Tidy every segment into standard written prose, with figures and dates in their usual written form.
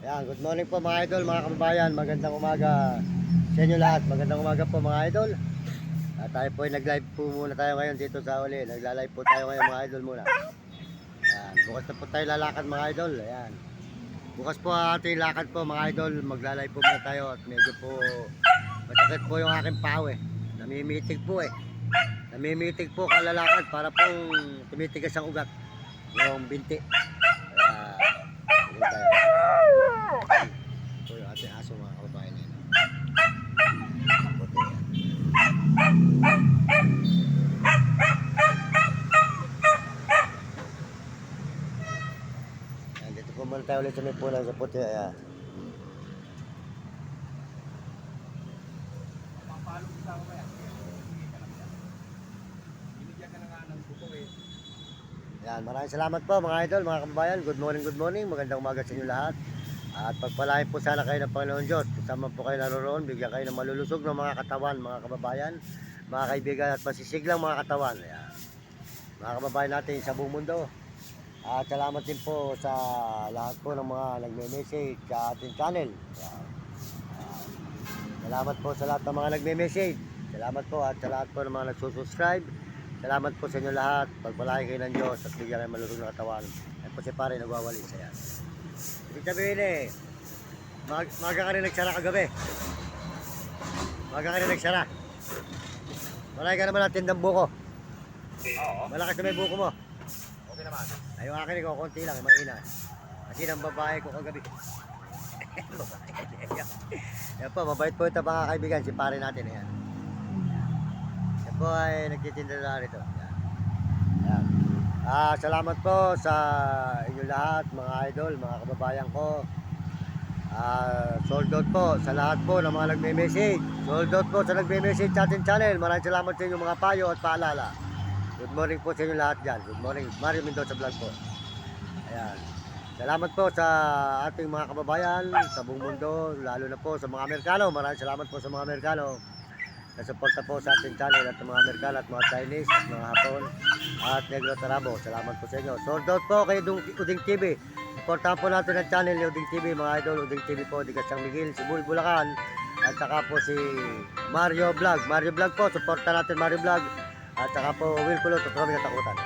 Ayan, good morning po mga idol, mga kababayan. Magandang umaga sa inyo lahat. Magandang umaga po mga idol. At tayo po ay nag-live po muna tayo ngayon dito sa uli. Nagla-live po tayo ngayon mga idol muna. Ayan, bukas na po tayo lalakad mga idol. Ayan. Bukas po ang ating lakad po mga idol. Magla-live po muna tayo at medyo po masakit po yung aking pao eh. Namimitig po eh. Namimitig po kalalakad para pong tumitigas ang ugat. Yung binti. Kaya, tuloy tayo. Ito yung ating aso mga kababayan na yun. Puti yan. Ayan, dito po muna tayo ulit sa may pulang sa puti. Ayan. Papalo kita ko kaya. Binigyan ka na nga ng buko eh. Ayan, maraming salamat po mga idol, mga kababayan. Good morning, good morning. Magandang umaga sa inyo lahat. At pagpalain po sana kayo ng Panginoon Diyos. Kasama po kayo naroon, bigyan kayo ng malulusog ng mga katawan, mga kababayan, mga kaibigan at masisiglang mga katawan. Ayan. Mga kababayan natin sa buong mundo. At salamat din po sa lahat po ng mga nagme-message sa ating channel. Ayan. Salamat po sa lahat ng mga nagme-message. Salamat po at sa lahat po ng mga nagsusubscribe. Salamat po sa inyo lahat. Pagpalain kayo ng Diyos at bigyan kayo malulusog ng katawan. At po si pare nagwawalis. Ayan. Ibig sabihin eh, maga ka rin nagsara kagabi. Maga ka rin nagsara. Malay ka naman ang tindang buko. Oo. Malakas na may buko mo. Okay naman. Ay, yung akin ko, konti lang, mahina. Kasi ng babae ko kagabi. Yan po, mabait po ito mga kaibigan, si pare natin. Ayan. Yan po ay nagtitinda na rito. Ayan. Ayan. Salamat po sa inyo lahat, mga idol, mga kababayan ko. Sold out po sa lahat po ng mga nagme-message. Sold out po sa nagme-message sa ating channel. Maraming salamat sa inyo mga payo at paalala. Good morning po sa inyo lahat dyan. Good morning, Mario Mendoza Vlog po. Ayan. Salamat po sa ating mga kababayan sa buong mundo, lalo na po sa mga Amerikano. Maraming salamat po sa mga Amerikano. Nasuporta po sa ating channel at mga Amerikano at mga Chinese at mga Hapon at Negro Tarabo. Salamat po sa inyo. Sold out po kay Uding TV. Supportahan po natin ang channel ni Uding TV, mga idol. Uding TV po, Digas San Miguel, Cebu, Bulacan. At saka po si Mario Vlog. Mario Vlog po, supportahan natin Mario Vlog. At saka po Will Kulot, tutuloy kami katakutan.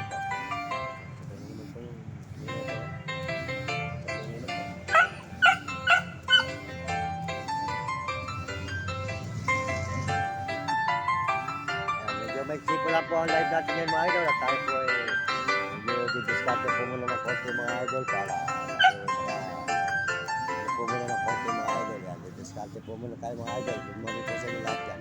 Maiksi po lang po ang live natin ngayon mga idol at tayo po ay medyo didiscarte po muna ng konti mga idol para po muna ng konti mga idol yan, didiscarte po muna tayo mga idol. Good morning po sa inyo lahat yan.